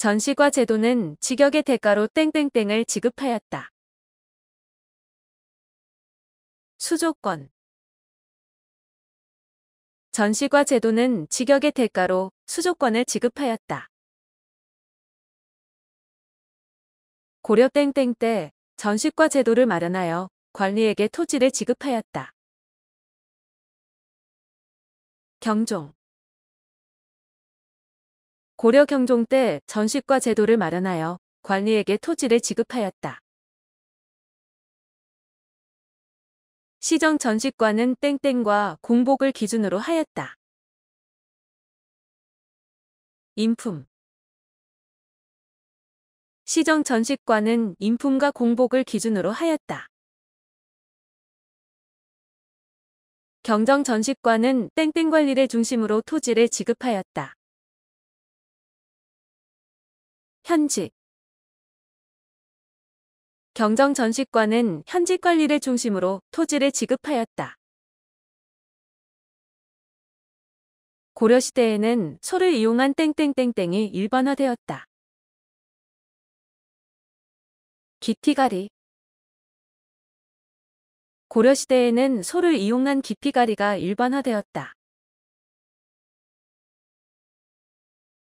전시과 제도는 직역의 대가로 땡땡땡을 지급하였다. 수조권. 전시과 제도는 직역의 대가로 수조권을 지급하였다. 고려 땡땡 때 전시과 제도를 마련하여 관리에게 토지를 지급하였다. 경종. 고려 경종 때 전시과 제도를 마련하여 관리에게 토지를 지급하였다. 시정 전시과는 땡땡과 공복을 기준으로 하였다. 인품. 시정 전시과는 인품과 공복을 기준으로 하였다. 경정 전시과는 땡땡 관리를 중심으로 토지를 지급하였다. 현직. 경정 전시과는 현직 관리를 중심으로 토지를 지급하였다. 고려시대에는 소를 이용한 땡땡땡땡이 일반화되었다. 기피가리. 고려시대에는 소를 이용한 기피가리가 일반화되었다.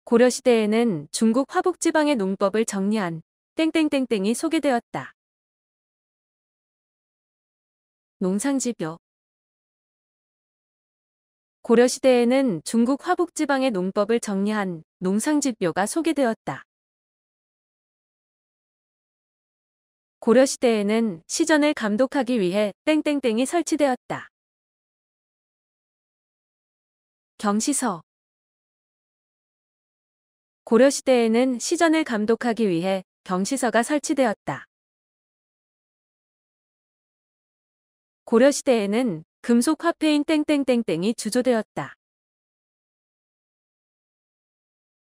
고려시대에는 중국 화북지방의 농법을 정리한 땡땡땡땡이 소개되었다. 농상집요. 고려시대에는 중국 화북지방의 농법을 정리한 농상집묘가 소개되었다. 고려시대에는 시전을 감독하기 위해 땡땡땡이 설치되었다. 경시서. 고려시대에는 시전을 감독하기 위해 경시서가 설치되었다. 고려시대에는 금속 화폐인 땡땡땡땡이 주조되었다.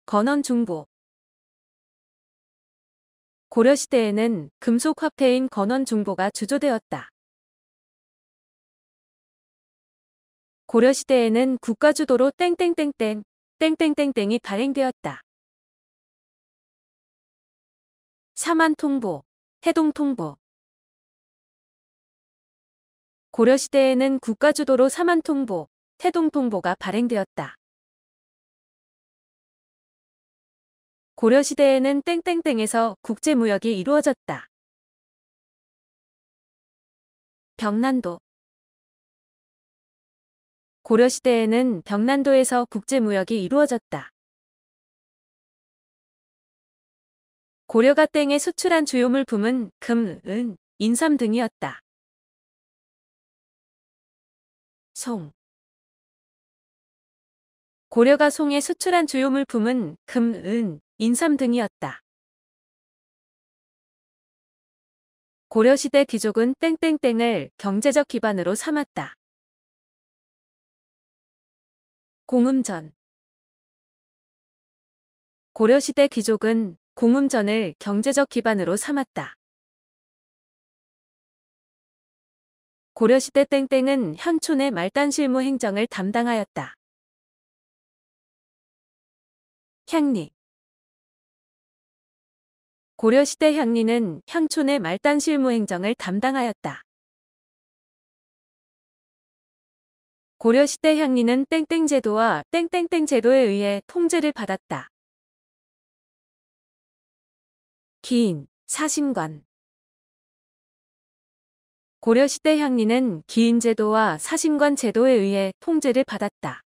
건원중보. 고려시대에는 금속 화폐인 건원중보가 주조되었다. 고려시대에는 국가주도로 땡땡땡땡, 땡땡땡땡이 발행되었다. 사만통보, 해동통보. 고려시대에는 국가주도로 사만통보, 해동통보가 발행되었다. 고려시대에는 땡땡땡에서 국제무역이 이루어졌다. 벽난도. 고려시대에는 벽난도에서 국제무역이 이루어졌다. 고려가 땡에 수출한 주요 물품은 금, 은, 인삼 등이었다. 송. 고려가 송에 수출한 주요 물품은 금, 은, 인삼 등이었다. 고려시대 귀족은 땡땡땡을 경제적 기반으로 삼았다. 공음전. 고려시대 귀족은 공음전을 경제적 기반으로 삼았다. 고려시대 땡땡은 현촌의 말단실무 행정을 담당하였다. 향리. 고려시대 향리는 현촌의 말단실무 행정을 담당하였다. 고려시대 향리는 땡땡제도와 땡땡땡 제도에 의해 통제를 받았다. 기인, 사심관. 고려시대 향리는 기인제도와 사심관 제도에 의해 통제를 받았다.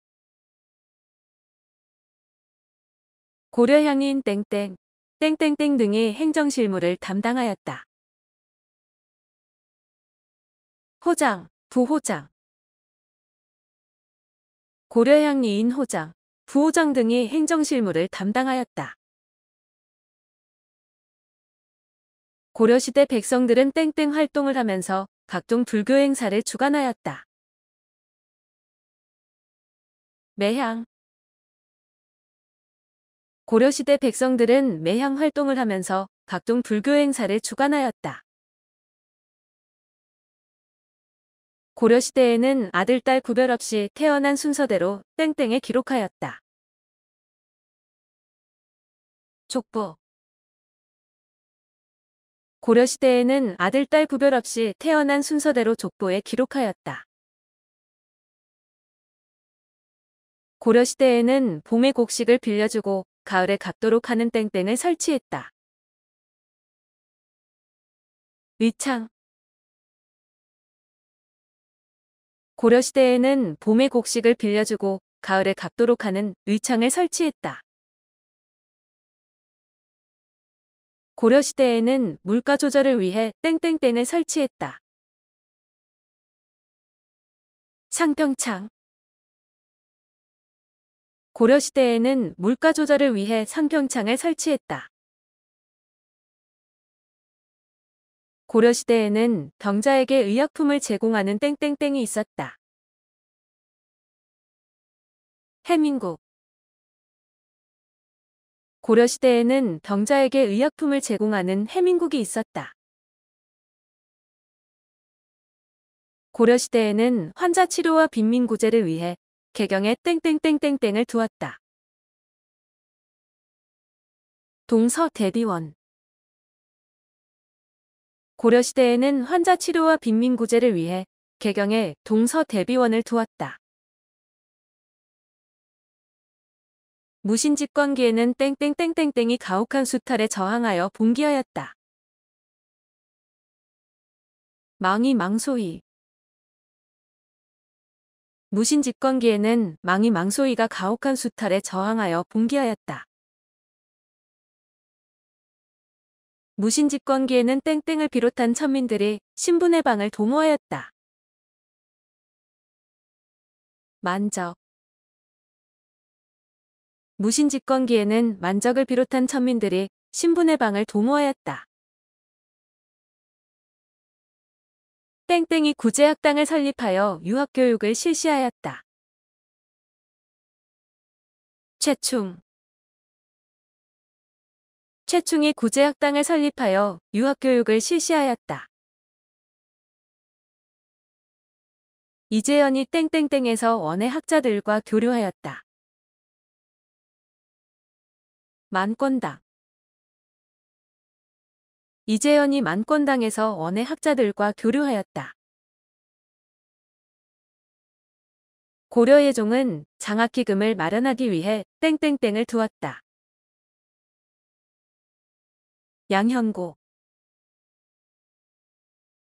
고려향리인 땡땡, 땡땡땡 등의 행정실무를 담당하였다. 호장, 부호장. 고려향리인 호장, 부호장 등의 행정실무를 담당하였다. 고려시대 백성들은 땡땡 활동을 하면서 각종 불교 행사를 주관하였다. 매향. 고려시대 백성들은 매향 활동을 하면서 각종 불교 행사를 주관하였다. 고려시대에는 아들, 딸 구별 없이 태어난 순서대로 땡땡에 기록하였다. 족보. 고려시대에는 아들, 딸 구별 없이 태어난 순서대로 족보에 기록하였다. 고려시대에는 봄에 곡식을 빌려주고 가을에 갚도록 하는 땡땡을 설치했다. 의창. 고려시대에는 봄에 곡식을 빌려주고 가을에 갚도록 하는 의창을 설치했다. 고려시대에는 물가 조절을 위해 땡땡땡을 설치했다. 상평창. 고려시대에는 물가 조절을 위해 상평창을 설치했다. 고려시대에는 병자에게 의약품을 제공하는 땡땡땡이 있었다. 해민국. 고려시대에는 병자에게 의약품을 제공하는 해민국이 있었다. 고려시대에는 환자 치료와 빈민구제를 위해 개경에 땡땡땡땡땡을 두었다. 동서대비원. 고려시대에는 환자 치료와 빈민구제를 위해 개경에 동서대비원을 두었다. 무신집권기에는 땡땡땡땡땡이 가혹한 수탈에 저항하여 봉기하였다. 망이 망소위. 무신집권기에는 망이 망소위가 가혹한 수탈에 저항하여 봉기하였다. 무신집권기에는 땡땡을 비롯한 천민들이 신분의 방을 도모하였다. 만적. 무신집권기에는 만적을 비롯한 천민들이 신분의 방을 도모하였다. 땡땡이 구제학당을 설립하여 유학교육을 실시하였다. 최충. 최충이 구제학당을 설립하여 유학교육을 실시하였다. 이재현이 땡땡땡에서 원의 학자들과 교류하였다. 만권당. 이재현이 만권당에서 원의 학자들과 교류하였다. 고려예종은 장학기금을 마련하기 위해 땡땡땡을 두었다. 양현고.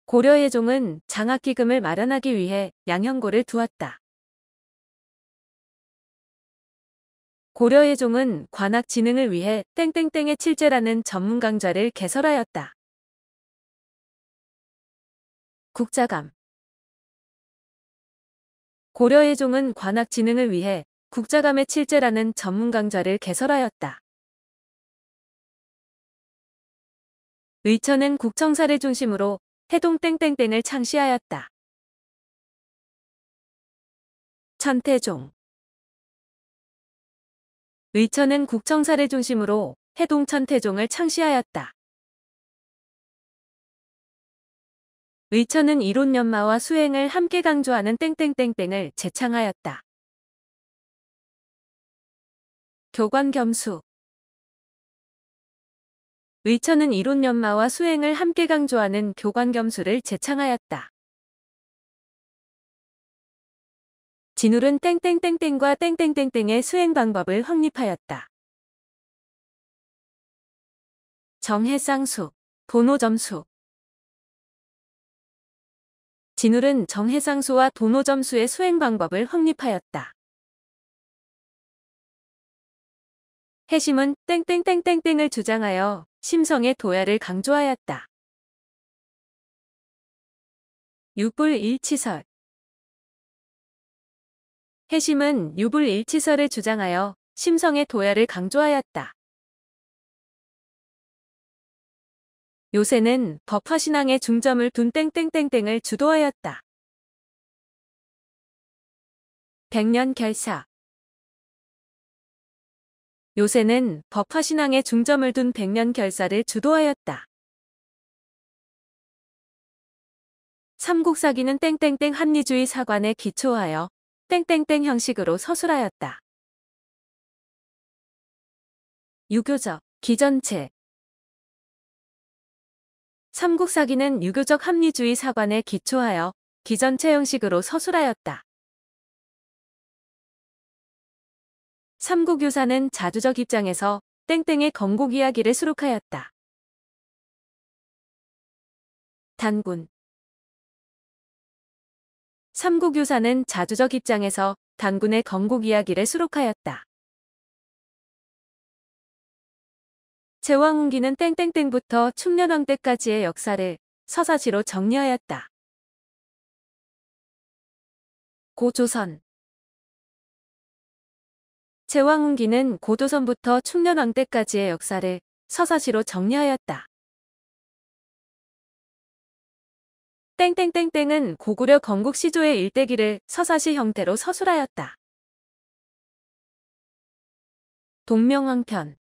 고려예종은 장학기금을 마련하기 위해 양현고를 두었다. 고려예종은 관학진흥을 위해 땡땡땡의 칠제라는 전문 강좌를 개설하였다. 국자감. 고려예종은 관학진흥을 위해 국자감의 칠제라는 전문 강좌를 개설하였다. 의천은 국청사를 중심으로 해동 땡땡땡을 창시하였다. 천태종. 의천은 국청사를 중심으로 해동 천태종을 창시하였다. 의천은 이론연마와 수행을 함께 강조하는 땡땡땡땡을 제창하였다. 교관겸수. 의천은 이론연마와 수행을 함께 강조하는 교관겸수를 제창하였다. 진울은 땡땡땡땡과 땡땡땡땡의 수행 방법을 확립하였다. 정해쌍수, 도노점수. 진울은 정해쌍수와 도노점수의 수행 방법을 확립하였다. 해심은 땡땡땡땡땡을 주장하여 심성의 도야를 강조하였다. 유불일치설. 해심은 유불일치설을 주장하여 심성의 도야를 강조하였다. 요새는 법화신앙에 중점을 둔 땡땡땡땡을 주도하였다. 백년결사. 요새는 법화신앙에 중점을 둔 백년결사를 주도하였다. 삼국사기는 땡땡땡 합리주의 사관에 기초하여 땡땡땡 형식으로 서술하였다. 유교적. 기전체. 삼국사기는 유교적 합리주의 사관에 기초하여 기전체 형식으로 서술하였다. 삼국유사는 자주적 입장에서 땡땡의 건국 이야기를 수록하였다. 단군. 삼국유사는 자주적 입장에서 단군의 건국 이야기를 수록하였다. 제왕운기는 땡땡땡부터 충렬왕 때까지의 역사를 서사시로 정리하였다. 고조선. 제왕운기는 고조선부터 충렬왕 때까지의 역사를 서사시로 정리하였다. 땡땡땡땡은 고구려 건국 시조의 일대기를 서사시 형태로 서술하였다. 동명왕편.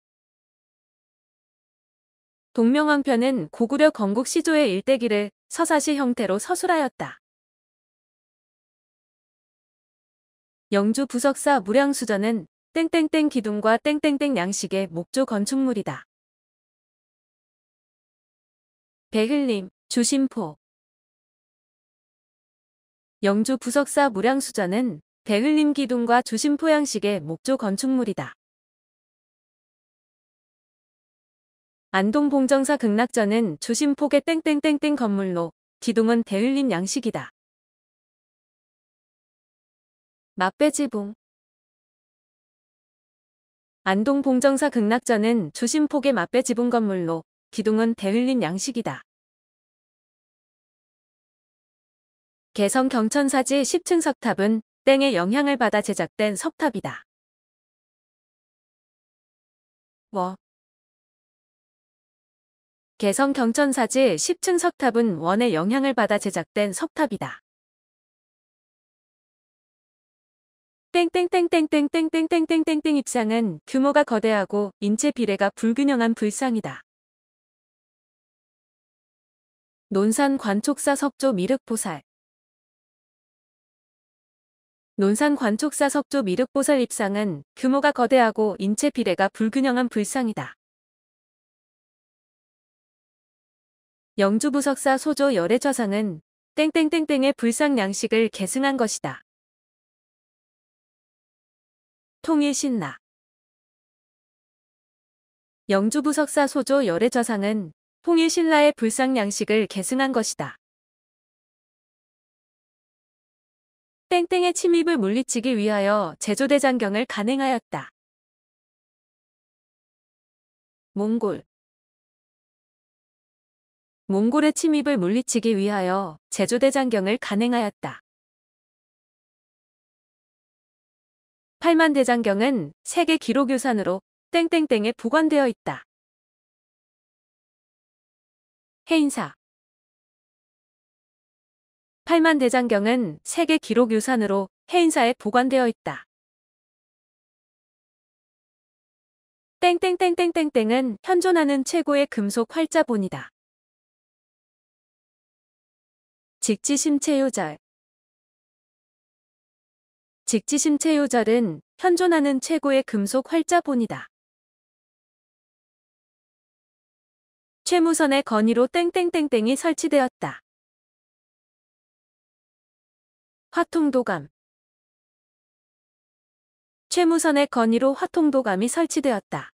동명왕편은 고구려 건국 시조의 일대기를 서사시 형태로 서술하였다. 영주 부석사 무량수전은 땡땡땡 기둥과 땡땡땡 양식의 목조 건축물이다. 배흘림, 주심포. 영주 부석사 무량수전은 배흘림 기둥과 주심포 양식의 목조 건축물이다. 안동 봉정사 극락전은 주심포의 땡땡땡땡 건물로 기둥은 배흘림 양식이다. 맛배지붕. 안동 봉정사 극락전은 주심포의 맛배지붕 건물로 기둥은 배흘림 양식이다. 개성 경천사지 10층 석탑은 땡의 영향을 받아 제작된 석탑이다. 개성 경천사지 10층 석탑은 원의 영향을 받아 제작된 석탑이다. 땡땡땡땡땡땡땡땡땡땡땡 입상은 규모가 거대하고 인체 비례가 불균형한 불상이다. 논산 관촉사 석조 미륵보살. 논산 관촉사 석조 미륵보살 입상은 규모가 거대하고 인체 비례가 불균형한 불상이다. 영주부석사 소조 열애좌상은 땡땡땡땡의 불상 양식을 계승한 것이다. 통일신라. 영주부석사 소조 열애좌상은 통일신라의 불상 양식을 계승한 것이다. 땡땡의 침입을 물리치기 위하여 제조대장경을 간행하였다. 몽골. 몽골의 침입을 물리치기 위하여 제조대장경을 간행하였다. 팔만대장경은 세계 기록유산으로 땡땡땡에 보관되어 있다. 해인사. 팔만대장경은 세계 기록유산으로 해인사에 보관되어 있다. 땡땡땡땡땡땡은 현존하는 최고의 금속 활자본이다. 직지심체요절. 직지심체요절은 현존하는 최고의 금속 활자본이다. 최무선의 건의로 땡땡땡땡이 설치되었다. 화통도감. 최무선의 건의로 화통도감이 설치되었다.